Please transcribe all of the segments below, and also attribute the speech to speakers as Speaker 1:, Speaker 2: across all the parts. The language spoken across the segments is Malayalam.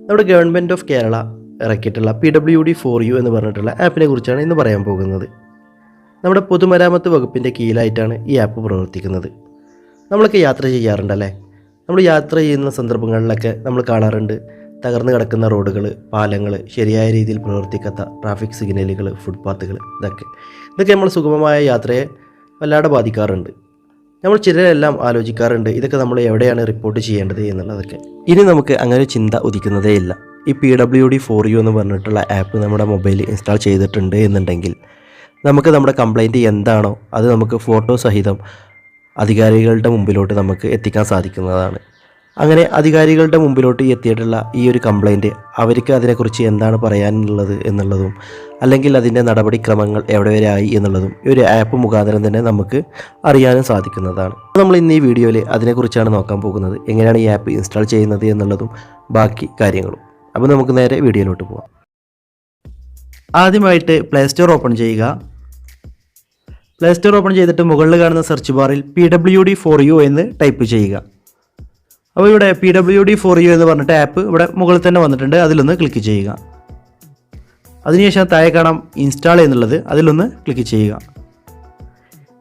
Speaker 1: നമ്മുടെ ഗവൺമെൻറ് ഓഫ് കേരള ഇറക്കിയിട്ടുള്ള PWD ഫോർ യു എന്ന് പറഞ്ഞിട്ടുള്ള ആപ്പിനെ കുറിച്ചാണ് ഇന്ന് പറയാൻ പോകുന്നത്. നമ്മുടെ പൊതുമരാമത്ത് വകുപ്പിൻ്റെ കീഴിലായിട്ടാണ് ഈ ആപ്പ് പ്രവർത്തിക്കുന്നത്. നമ്മളൊക്കെ യാത്ര ചെയ്യാറുണ്ടല്ലേ? നമ്മൾ യാത്ര ചെയ്യുന്ന സന്ദർഭങ്ങളിലൊക്കെ നമ്മൾ കാണാറുണ്ട് തകർന്നു കിടക്കുന്ന റോഡുകൾ, പാലങ്ങൾ, ശരിയായ രീതിയിൽ പ്രവർത്തിക്കാത്ത ട്രാഫിക് സിഗ്നലുകൾ, ഫുട്പാത്തുകൾ, ഇതൊക്കെ നമ്മൾ സുഗമമായ യാത്രയെ വല്ലാതെ ബാധിക്കാറുണ്ട്. നമ്മൾ ചിലരെല്ലാം ആലോചിക്കാറുണ്ട് ഇതൊക്കെ നമ്മൾ എവിടെയാണ് റിപ്പോർട്ട് ചെയ്യേണ്ടത് എന്നുള്ളതൊക്കെ. ഇനി നമുക്ക് അങ്ങനെ ചിന്ത ഉദിക്കുന്നതേ ഇല്ല. ഈ PWD ഫോർ യു എന്ന് പറഞ്ഞിട്ടുള്ള ആപ്പ് നമ്മുടെ മൊബൈലിൽ ഇൻസ്റ്റാൾ ചെയ്തിട്ടുണ്ട് എന്നുണ്ടെങ്കിൽ നമുക്ക് നമ്മുടെ കംപ്ലൈൻറ്റ് എന്താണോ അത് നമുക്ക് ഫോട്ടോ സഹിതം അധികാരികളുടെ മുമ്പിലോട്ട് നമുക്ക് എത്തിക്കാൻ സാധിക്കുന്നതാണ്. അങ്ങനെ അധികാരികളുടെ മുമ്പിലോട്ട് എത്തിയിട്ടുള്ള ഈ ഒരു കംപ്ലൈൻറ്റ് അവർക്ക് അതിനെക്കുറിച്ച് എന്താണ് പറയാനുള്ളത് എന്നുള്ളതും അല്ലെങ്കിൽ അതിൻ്റെ നടപടിക്രമങ്ങൾ എവിടെ വരെ ആയി എന്നുള്ളതും ഈ ഒരു ആപ്പ് മുഖാന്തരം തന്നെ നമുക്ക് അറിയാനും സാധിക്കുന്നതാണ്. നമ്മൾ ഇന്ന് ഈ വീഡിയോയിൽ അതിനെക്കുറിച്ചാണ് നോക്കാൻ പോകുന്നത്, എങ്ങനെയാണ് ഈ ആപ്പ് ഇൻസ്റ്റാൾ ചെയ്യുന്നത് എന്നുള്ളതും ബാക്കി കാര്യങ്ങളും. അപ്പോൾ നമുക്ക് നേരെ വീഡിയോയിലോട്ട് പോകാം. ആദ്യമായിട്ട് പ്ലേ സ്റ്റോർ ഓപ്പൺ ചെയ്യുക. പ്ലേ സ്റ്റോർ ഓപ്പൺ ചെയ്തിട്ട് മുകളിൽ കാണുന്ന സെർച്ച് ബാറിൽ PWD ഫോർ യു എന്ന് ടൈപ്പ് ചെയ്യുക. അപ്പോൾ ഇവിടെ PWD ഫോർ യു എന്ന് പറഞ്ഞിട്ട് ആപ്പ് ഇവിടെ മുകളിൽ തന്നെ വന്നിട്ടുണ്ട്, അതിലൊന്ന് ക്ലിക്ക് ചെയ്യുക. അതിനുശേഷം താഴെ കാണാം ഇൻസ്റ്റാൾ എന്നുള്ളത്, അതിലൊന്ന് ക്ലിക്ക് ചെയ്യുക.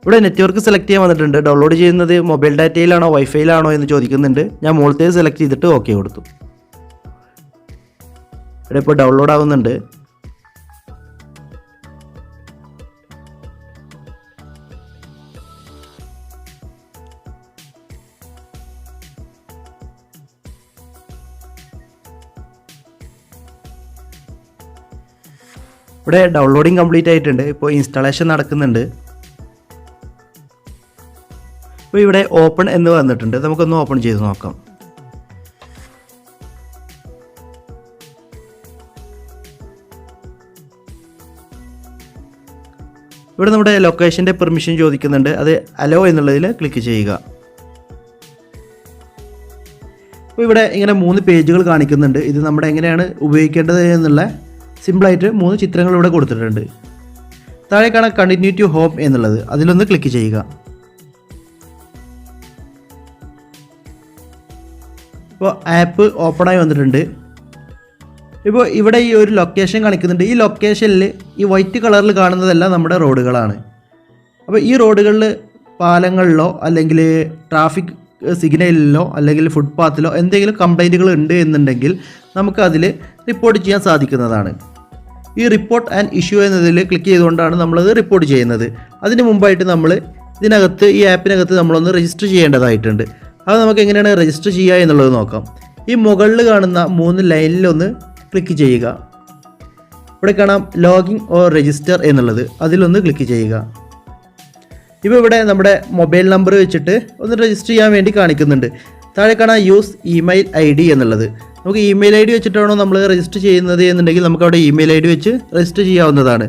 Speaker 1: ഇവിടെ നെറ്റ്വർക്ക് സെലക്ട് ചെയ്യാൻ വന്നിട്ടുണ്ട്. ഡൗൺലോഡ് ചെയ്യുന്നത് മൊബൈൽ ഡാറ്റയിലാണോ വൈഫൈയിലാണോ എന്ന് ചോദിക്കുന്നുണ്ട്. ഞാൻ മുകളിലത്തെ സെലക്ട് ചെയ്തിട്ട് ഓക്കെ കൊടുത്തു. ഇവിടെ ഇപ്പോൾ ഡൗൺലോഡ് ആവുന്നുണ്ട്. ഇവിടെ ഡൗൺലോഡിങ് കംപ്ലീറ്റ് ആയിട്ടുണ്ട്. ഇപ്പോൾ ഇൻസ്റ്റാളേഷൻ നടക്കുന്നുണ്ട്. ഇപ്പോൾ ഇവിടെ ഓപ്പൺ എന്ന് വന്നിട്ടുണ്ട്. നമുക്കൊന്ന് ഓപ്പൺ ചെയ്ത് നോക്കാം. ഇവിടെ നമ്മുടെ ലൊക്കേഷൻ്റെ പെർമിഷൻ ചോദിക്കുന്നുണ്ട്. അത് അലോ എന്നുള്ളതിൽ ക്ലിക്ക് ചെയ്യുക. അപ്പോൾ ഇവിടെ ഇങ്ങനെ 3 പേജുകൾ കാണിക്കുന്നുണ്ട്. ഇത് നമ്മുടെ എങ്ങനെയാണ് ഉപയോഗിക്കേണ്ടത് എന്നുള്ള സിമ്പിളായിട്ട് 3 ചിത്രങ്ങൾ ഇവിടെ കൊടുത്തിട്ടുണ്ട്. താഴെ കാണാൻ കണ്ടിന്യൂ ടു ഹോം എന്നുള്ളത്, അതിലൊന്ന് ക്ലിക്ക് ചെയ്യുക. ഇപ്പോൾ ആപ്പ് ഓപ്പണായി വന്നിട്ടുണ്ട്. ഇപ്പോൾ ഇവിടെ ഈ ഒരു ലൊക്കേഷൻ കാണിക്കുന്നുണ്ട്. ഈ ലൊക്കേഷനിൽ ഈ വൈറ്റ് കളറിൽ കാണുന്നതെല്ലാം നമ്മുടെ റോഡുകളാണ്. അപ്പോൾ ഈ റോഡുകളിൽ പാലങ്ങളിലോ അല്ലെങ്കിൽ ട്രാഫിക് സിഗ്നലിലോ അല്ലെങ്കിൽ ഫുട്പാത്തിലോ എന്തെങ്കിലും കംപ്ലൈൻറ്റുകൾ ഉണ്ട് എന്നുണ്ടെങ്കിൽ നമുക്കതിൽ റിപ്പോർട്ട് ചെയ്യാൻ സാധിക്കുന്നതാണ്. ഈ റിപ്പോർട്ട് ആൻഡ് ഇഷ്യൂ എന്നതിൽ ക്ലിക്ക് ചെയ്തുകൊണ്ടാണ് നമ്മളത് റിപ്പോർട്ട് ചെയ്യുന്നത്. അതിന് മുമ്പായിട്ട് നമ്മൾ ഇതിനകത്ത് ഈ ആപ്പിനകത്ത് നമ്മളൊന്ന് രജിസ്റ്റർ ചെയ്യേണ്ടതായിട്ടുണ്ട്. അത് നമുക്ക് എങ്ങനെയാണ് രജിസ്റ്റർ ചെയ്യുക എന്നുള്ളത് നോക്കാം. ഈ മുകളിൽ കാണുന്ന 3 ലൈനിലൊന്ന് ക്ലിക്ക് ചെയ്യുക. ഇവിടെ കാണാം ലോഗിൻ ഓർ രജിസ്റ്റർ എന്നുള്ളത്, അതിലൊന്ന് ക്ലിക്ക് ചെയ്യുക. ഇപ്പോൾ ഇവിടെ നമ്മുടെ മൊബൈൽ നമ്പർ വെച്ചിട്ട് ഒന്ന് രജിസ്റ്റർ ചെയ്യാൻ വേണ്ടി കാണിക്കുന്നുണ്ട്. താഴെ കാണാം യൂസ് ഇമെയിൽ ID എന്നുള്ളത്. നമുക്ക് ഇമെയിൽ ID വെച്ചിട്ടാണോ നമ്മൾ രജിസ്റ്റർ ചെയ്യുന്നത് എന്നുണ്ടെങ്കിൽ നമുക്ക് അവിടെ ഇമെയിൽ ID വെച്ച് രജിസ്റ്റർ ചെയ്യാവുന്നതാണ്.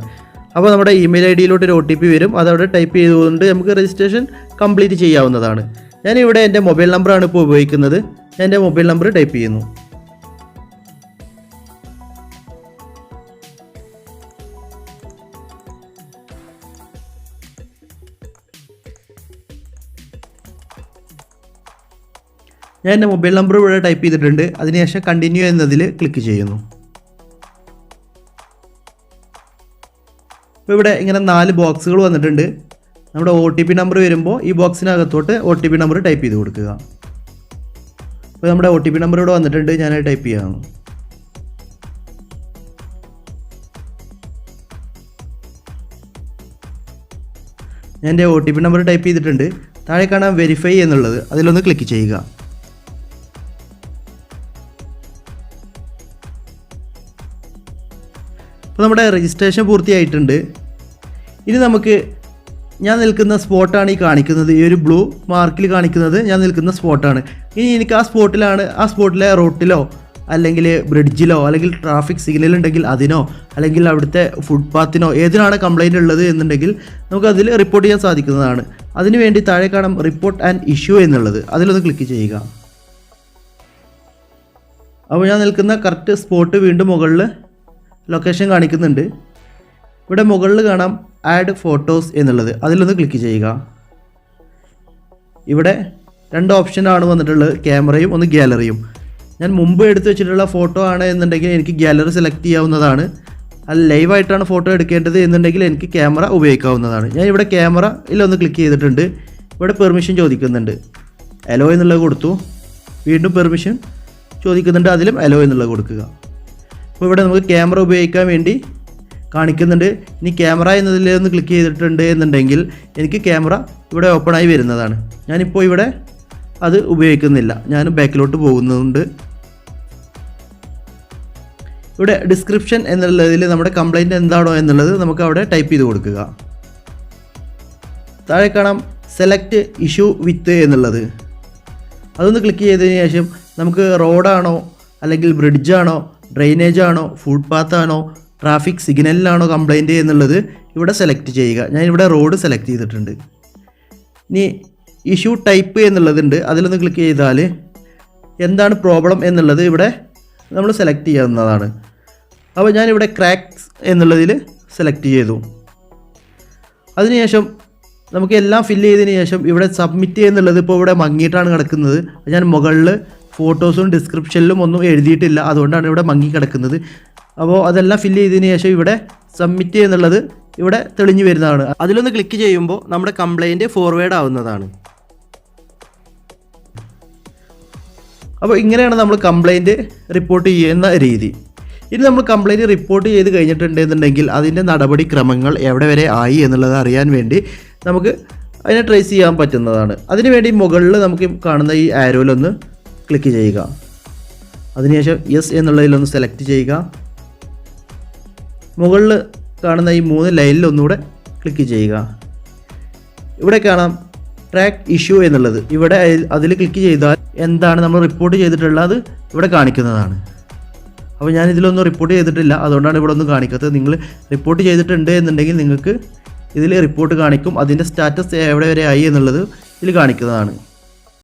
Speaker 1: അപ്പോൾ നമ്മുടെ ഇമെയിൽ IDയിലോട്ട് ഒരു OTP വരും, അതവിടെ ടൈപ്പ് ചെയ്തുകൊണ്ട് നമുക്ക് രജിസ്ട്രേഷൻ കംപ്ലീറ്റ് ചെയ്യാവുന്നതാണ്. ഞാനിവിടെ എൻ്റെ മൊബൈൽ നമ്പറാണ് ഇപ്പോൾ ഉപയോഗിക്കുന്നത്. ഞാൻ എൻ്റെ മൊബൈൽ നമ്പർ ടൈപ്പ് ചെയ്യുന്നു. ഞാൻ എൻ്റെ മൊബൈൽ നമ്പർ ഇവിടെ ടൈപ്പ് ചെയ്തിട്ടുണ്ട്. അതിനുശേഷം കണ്ടിന്യൂ എന്നതിൽ ക്ലിക്ക് ചെയ്യുന്നു. ഇപ്പോൾ ഇവിടെ ഇങ്ങനെ 4 ബോക്സുകൾ വന്നിട്ടുണ്ട്. നമ്മുടെ OTP നമ്പർ വരുമ്പോൾ ഈ ബോക്സിനകത്തോട്ട് OTP നമ്പർ ടൈപ്പ് ചെയ്ത് കൊടുക്കുക. അപ്പോൾ നമ്മുടെ OTP നമ്പർ ഇവിടെ വന്നിട്ടുണ്ട്, ഞാനത് ടൈപ്പ് ചെയ്യാം. ഞാൻ എൻ്റെ OTP നമ്പർ ടൈപ്പ് ചെയ്തിട്ടുണ്ട്. താഴെ കാണാൻ വെരിഫൈ എന്നുള്ളത്, അതിലൊന്ന് ക്ലിക്ക് ചെയ്യുക. അപ്പോൾ നമ്മുടെ രജിസ്ട്രേഷൻ പൂർത്തിയായിട്ടുണ്ട്. ഇനി നമുക്ക് ഞാൻ നിൽക്കുന്ന സ്പോട്ടാണ് ഈ കാണിക്കുന്നത്. ഈ ഒരു ബ്ലൂ മാർക്കിൽ കാണിക്കുന്നത് ഞാൻ നിൽക്കുന്ന സ്പോട്ടാണ്. ഇനി എനിക്ക് ആ സ്പോട്ടിലെ റോട്ടിലോ അല്ലെങ്കിൽ ബ്രിഡ്ജിലോ അല്ലെങ്കിൽ ട്രാഫിക് സിഗ്നൽ ഉണ്ടെങ്കിൽ അതിനോ അല്ലെങ്കിൽ അവിടുത്തെ ഫുട്പാത്തിനോ ഏതിനാണ് കംപ്ലൈൻറ്റ് ഉള്ളത് എന്നുണ്ടെങ്കിൽ നമുക്കതിൽ റിപ്പോർട്ട് ചെയ്യാൻ സാധിക്കുന്നതാണ്. അതിനുവേണ്ടി താഴെ കാണാം റിപ്പോർട്ട് ആൻഡ് ഇഷ്യൂ എന്നുള്ളത്, അതിലൊന്ന് ക്ലിക്ക് ചെയ്യുക. അപ്പോൾ ഞാൻ നിൽക്കുന്ന കറക്റ്റ് സ്പോട്ട് വീണ്ടും മുകളിൽ ലൊക്കേഷൻ കാണിക്കുന്നുണ്ട്. ഇവിടെ മുകളിൽ കാണാം ആഡ് ഫോട്ടോസ് എന്നുള്ളത്, അതിലൊന്ന് ക്ലിക്ക് ചെയ്യുക. ഇവിടെ 2 ഓപ്ഷനാണ് വന്നിട്ടുള്ളത്, ക്യാമറയും ഒന്ന് ഗാലറിയും. ഞാൻ മുമ്പ് എടുത്തു വെച്ചിട്ടുള്ള ഫോട്ടോ ആണ് എന്നുണ്ടെങ്കിൽ എനിക്ക് ഗാലറി സെലക്ട് ചെയ്യാവുന്നതാണ്. അല്ല ലൈവായിട്ടാണ് ഫോട്ടോ എടുക്കേണ്ടത് എന്നുണ്ടെങ്കിൽ എനിക്ക് ക്യാമറ ഉപയോഗിക്കാവുന്നതാണ്. ഞാൻ ഇവിടെ ക്യാമറയിലൊന്ന് ക്ലിക്ക് ചെയ്തിട്ടുണ്ട്. ഇവിടെ പെർമിഷൻ ചോദിക്കുന്നുണ്ട്, അലോ എന്നുള്ളത് കൊടുത്തു. വീണ്ടും പെർമിഷൻ ചോദിക്കുന്നുണ്ട്, അതിലും അലോ എന്നുള്ളത് കൊടുക്കുക. അപ്പോൾ ഇവിടെ നമുക്ക് ക്യാമറ ഉപയോഗിക്കാൻ വേണ്ടി കാണിക്കുന്നുണ്ട്. ഇനി ക്യാമറ എന്നതിലൊന്ന് ക്ലിക്ക് ചെയ്തിട്ടുണ്ട് എന്നുണ്ടെങ്കിൽ എനിക്ക് ക്യാമറ ഇവിടെ ഓപ്പണായി വരുന്നതാണ്. ഞാനിപ്പോൾ ഇവിടെ അത് ഉപയോഗിക്കുന്നില്ല, ഞാൻ ബാക്കിലോട്ട് പോകുന്നുണ്ട്. ഇവിടെ ഡിസ്ക്രിപ്ഷൻ എന്നുള്ളതിൽ നമ്മുടെ കംപ്ലൈൻറ്റ് എന്താണോ എന്നുള്ളത് നമുക്ക് അവിടെ ടൈപ്പ് ചെയ്ത് കൊടുക്കുക. താഴെ കാണാം സെലക്ട് ഇഷ്യൂ വിത്ത് എന്നുള്ളത്. അതൊന്ന് ക്ലിക്ക് ചെയ്തതിന് ശേഷം നമുക്ക് റോഡാണോ അല്ലെങ്കിൽ ബ്രിഡ്ജാണോ ഡ്രെയിനേജ് ആണോ ഫുട്പാത്താണോ ട്രാഫിക് സിഗ്നലിലാണോ കംപ്ലൈൻറ്റ് എന്നുള്ളത് ഇവിടെ സെലക്ട് ചെയ്യുക. ഞാനിവിടെ റോഡ് സെലക്ട് ചെയ്തിട്ടുണ്ട്. ഇനി ഇഷ്യൂ ടൈപ്പ് എന്നുള്ളതുണ്ട്, അതിലൊന്ന് ക്ലിക്ക് ചെയ്താൽ എന്താണ് പ്രോബ്ലം എന്നുള്ളത് ഇവിടെ നമ്മൾ സെലക്ട് ചെയ്യാവുന്നതാണ്. അപ്പോൾ ഞാനിവിടെ ക്രാക്സ് എന്നുള്ളതിൽ സെലക്ട് ചെയ്തു. അതിനുശേഷം നമുക്ക് എല്ലാം ഫില്ല് ചെയ്തതിന് ശേഷം ഇവിടെ സബ്മിറ്റ് എന്നുള്ളത് ഇപ്പോൾ ഇവിടെ മങ്ങിയിട്ടാണ് കിടക്കുന്നത്. ഞാൻ മുകളിൽ ഫോട്ടോസും ഡിസ്ക്രിപ്ഷനിലും ഒന്നും എഴുതിയിട്ടില്ല, അതുകൊണ്ടാണ് ഇവിടെ മങ്ങി കിടക്കുന്നത്. അപ്പോൾ അതെല്ലാം ഫില്ല് ചെയ്തതിന് ശേഷം ഇവിടെ സബ്മിറ്റ് എന്നുള്ളത് ഇവിടെ തെളിഞ്ഞു വരുന്നതാണ്. അതിലൊന്ന് ക്ലിക്ക് ചെയ്യുമ്പോൾ നമ്മുടെ കംപ്ലൈൻറ്റ് ഫോർവേഡ് ആവുന്നതാണ്. അപ്പോൾ ഇങ്ങനെയാണ് നമ്മൾ കംപ്ലൈൻറ്റ് റിപ്പോർട്ട് ചെയ്യുന്ന രീതി. ഇനി നമ്മൾ കംപ്ലൈൻറ്റ് റിപ്പോർട്ട് ചെയ്ത് കഴിഞ്ഞിട്ടുണ്ടെന്നുണ്ടെങ്കിൽ അതിൻ്റെ നടപടിക്രമങ്ങൾ എവിടെ വരെ ആയി എന്നുള്ളത് അറിയാൻ വേണ്ടി നമുക്ക് അതിനെ ട്രേസ് ചെയ്യാൻ പറ്റുന്നതാണ്. അതിനുവേണ്ടി മുകളിൽ നമുക്ക് കാണുന്ന ഈ ആരോയിലൊന്ന് ക്ലിക്ക് ചെയ്യുക. അതിനുശേഷം യെസ് എന്നുള്ളതിലൊന്ന് സെലക്ട് ചെയ്യുക. മുകളിൽ കാണുന്ന ഈ 3 ലൈനിലൊന്നുകൂടെ ക്ലിക്ക് ചെയ്യുക. ഇവിടെ കാണാം ട്രാക്ക് ഇഷ്യൂ എന്നുള്ളത്. ഇവിടെ അതിൽ ക്ലിക്ക് ചെയ്താൽ എന്താണ് നമ്മൾ റിപ്പോർട്ട് ചെയ്തിട്ടുള്ളത് ഇവിടെ കാണിക്കുന്നതാണ്. അപ്പോൾ ഞാൻ ഇതിലൊന്നും റിപ്പോർട്ട് ചെയ്തിട്ടില്ല, അതുകൊണ്ടാണ് ഇവിടെ ഒന്നും കാണിക്കാത്തത്. നിങ്ങൾ റിപ്പോർട്ട് ചെയ്തിട്ടുണ്ട് എന്നുണ്ടെങ്കിൽ നിങ്ങൾക്ക് ഇതിൽ റിപ്പോർട്ട് കാണിക്കും. അതിൻ്റെ സ്റ്റാറ്റസ് എവിടെ വരെ ആയി എന്നുള്ളത് ഇതിൽ കാണിക്കുന്നതാണ്.